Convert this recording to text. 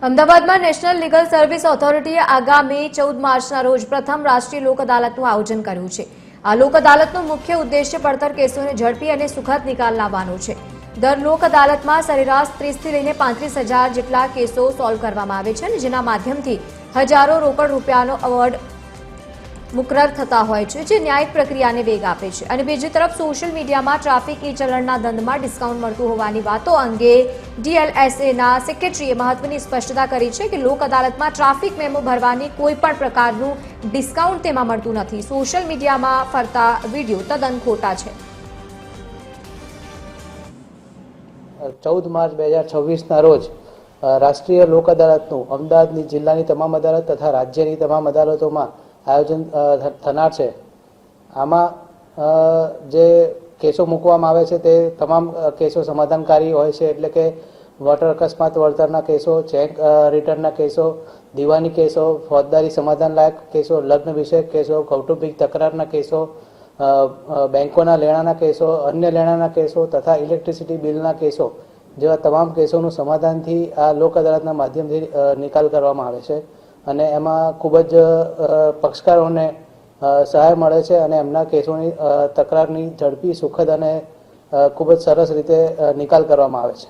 અમદાવાદમાં national legal service ઓથોરિટીએ આગામી 14 માર્ચના રોજ પ્રથમ રાષ્ટ્રીય લોક અદાલતનું આયોજન કર્યું છે। આ લોક અદાલતનો મુખ્ય ઉદ્દેશ્ય પડતર કેસોને ઝડપી અને સુખદ નિકાલ લાવવાનો છે। દર લોક અદાલતમાં સરેરાશ 30 થી લઈને 35,000 જેટલા કેસો સોલ્વ કરવામાં આવે છે, જેના માધ્યમથી હજારો રોકડ રૂપિયાનો એવોર્ડ મુકરર થતા હોય છે, જે ન્યાયિક પ્રક્રિયાને વેગ આપે છે। અને બીજી તરફ સોશિયલ મીડિયામાં ટ્રાફિક ઈ ચલણના દંડમાં ડિસ્કાઉન્ટ મળતું હોવાની વાતો અંગે ડીએલએસએના સેક્રેટરીએ મહત્વની સ્પષ્ટતા કરી છે કે લોક અદાલતમાં ટ્રાફિક મેમો ભરવાની કોઈપણ પ્રકારનું ડિસ્કાઉન્ટ તેમાં મળતું નથી। સોશિયલ મીડિયામાં ફરતા વિડીયો તદ્દન ખોટા છે। 14 માર્ચ 2026ના રોજ રાષ્ટ્રીય લોક અદાલતનું અમદાવાદની જિલ્લાની તમામ અદાલત તથા રાજ્યની તમામ અદાલતોમાં આયોજન થનાર છે। આમાં જે કેસો મૂકવામાં આવે છે તે તમામ કેસો સમાધાનકારી હોય છે, એટલે કે વોટર અકસ્માત વળતરના કેસો, ચેક રિટર્નના કેસો, દીવાની કેસો, ફોજદારી સમાધાન લાયક કેસો, લગ્ન વિષયક કેસો, કૌટુંબિક તકરારના કેસો, બેંકોના લેણાના કેસો, અન્ય લેણાના કેસો તથા ઇલેક્ટ્રિસિટી બિલના કેસો જેવા તમામ કેસોનું સમાધાનથી આ લોક અદાલતના માધ્યમથી નિકાલ કરવામાં આવે છે। અને એમાં ખૂબ જ પક્ષકારોને સહાય મળે છે અને એમના કેસોની તકરારની ઝડપી, સુખદ અને ખૂબ જ સરસ રીતે નિકાલ કરવામાં આવે છે।